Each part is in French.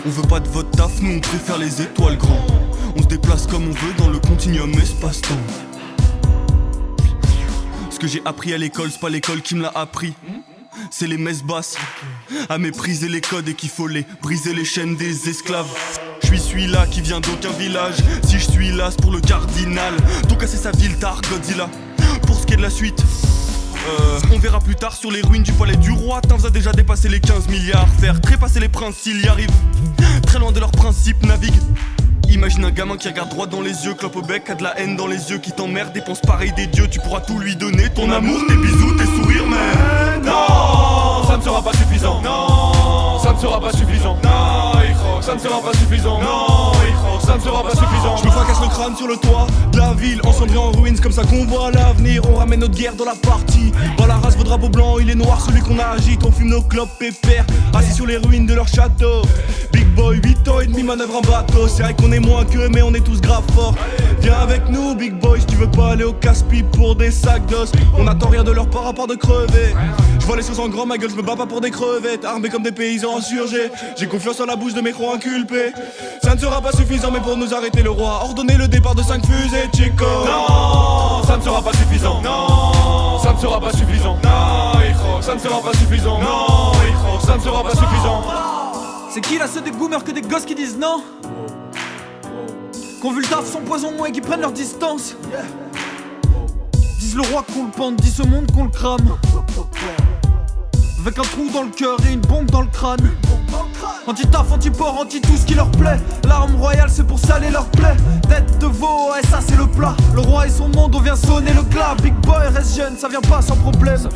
On veut pas de votre taf, nous on préfère les étoiles grand. On se déplace comme on veut dans le continuum espace-temps. Ce que j'ai appris à l'école, c'est pas l'école qui me l'a appris. C'est les messes basses, à mépriser les codes et qu'il faut les briser les chaînes des esclaves. Je suis celui-là qui vient d'aucun village. Si je suis là, c'est pour le cardinal. Donc casser sa ville tard, Godzilla. Pour ce qui est de la suite, on verra plus tard sur les ruines du palais du roi. T'en a déjà dépassé les 15 milliards. Faire trépasser les princes s'ils y arrivent. Très loin de leurs principes, navigue. Imagine un gamin qui regarde droit dans les yeux, clope au bec, a de la haine dans les yeux, qui t'emmerde, dépense pareil des dieux. Tu pourras tout lui donner, ton amour, tes bisous, tes sourires, mais non, ça ne sera pas suffisant. Non, ça ne sera pas suffisant. Non, ça ne sera pas suffisant. Non, ça ne sera pas suffisant. Je me fracasse le crâne sur le toit de la ville, encendré en ruines, comme ça qu'on voit l'avenir. On ramène notre guerre dans la partie. Dans la race, vos drapeaux blancs, il est noir, celui qu'on agite. On fume nos clopes pépères, assis sur les ruines de leur château. Big boy, 8 ans et demi, manœuvre en bateau. C'est vrai qu'on est moins qu'eux, mais on est tous grave forts. Viens avec nous, big boy, si tu veux pas aller au casse-pipe pour des sacs d'os. On attend rien de leur part à part de crever. Je vois les choses en grand, ma gueule, je me bats pas pour des crevettes. Armés comme des paysans insurgés. J'ai confiance en la bouche de mes crocs inculpés. Ça ne sera pas suffisant, mais pour nous arrêter le roi, ordonnez le départ de 5 fusées, Chico. Non, ça ne sera pas suffisant. Non, ça ne sera pas suffisant. Non, ça ne sera pas suffisant. Non, ça ne sera pas suffisant. C'est qui là ceux des boomers que des gosses qui disent non? Qu'on vu le taf son poison et qui prennent leur distance. Disent le roi qu'on le pende, disent ce monde qu'on le crame. Avec un trou dans le cœur et une bombe dans le crâne. Anti-taf, anti-port, anti-tout ce qui leur plaît. L'arme royale c'est pour saler leur plaie. Tête de veau, ouais ça c'est le plat. Le roi et son monde, on vient sonner le glas. Big boy reste jeune, ça vient pas sans problème.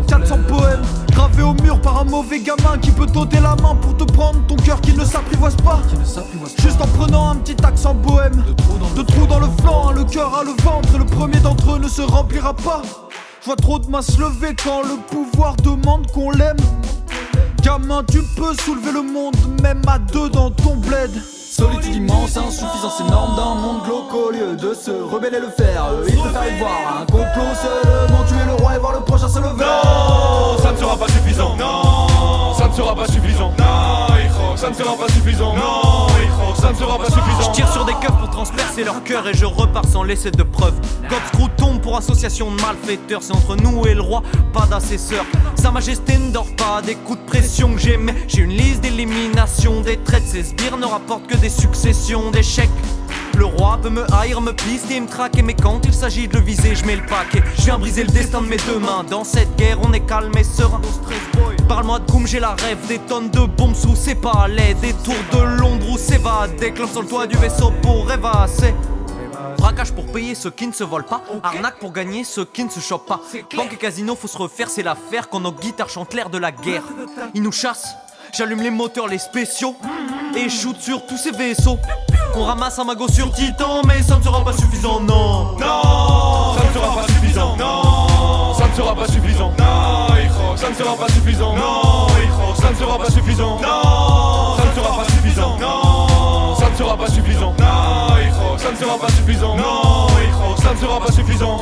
400 poèmes, gravés au mur par un mauvais gamin qui peut t'ôter la main pour te prendre ton cœur qui ne s'apprivoise pas. Juste en prenant un petit accent bohème. De trous dans le flanc, hein, le cœur à le ventre. Et le premier d'entre eux ne se remplira pas. Je vois trop de mains se lever quand le pouvoir demande qu'on l'aime. Gamin, tu peux soulever le monde, même à deux dans ton bled. Solitude immense, insuffisance énorme d'un monde glauque. Au lieu de se rebeller le fer, il préfère y voir un complot seulement tuer le roi et voir le prochain se lever. Non, ça ne sera pas suffisant. Non, ça ne sera pas suffisant. Non, ça ne sera pas suffisant. Non, ça ne sera pas suffisant. Je tire sur des keufs pour transpercer leur cœur et je repars sans laisser de preuves. God Screw tombe pour association de malfaiteurs. C'est entre nous et le roi, pas d'assesseur. Sa majesté ne dort pas des coups de pression que j'ai. Mais j'ai une liste d'élimination des traits. Ces sbires ne rapportent que des successions d'échecs. Le roi peut me haïr, me pister et me traquer. Mais quand il s'agit de le viser, je mets le paquet. Je viens briser le destin de mes deux mains. Dans cette guerre on est calme et serein. Parle-moi de Koum, j'ai la rêve. Des tonnes de bombes sous ses palais. Des tours de Londres où s'évade. Des clubs sur le toit du vaisseau pour rêvasser. Braquage pour payer ceux qui ne se volent pas. Arnaque pour gagner ceux qui ne se chopent pas. Banque et casino, faut se refaire, c'est l'affaire. Quand nos guitares chantent l'air de la guerre. Ils nous chassent, j'allume les moteurs, les spéciaux. Et shoot sur tous ces vaisseaux. On ramasse un magot sur Titan. Mais ça ne sera pas suffisant, non. Non, ça ne sera pas suffisant. Non, ça ne sera pas suffisant. Non, ça ne sera pas suffisant. Non, ça ne sera pas suffisant. Non, ça ne sera pas suffisant. Non, ça ne sera pas suffisant. Non, ça ne sera pas suffisant. Non, ça ne sera pas suffisant.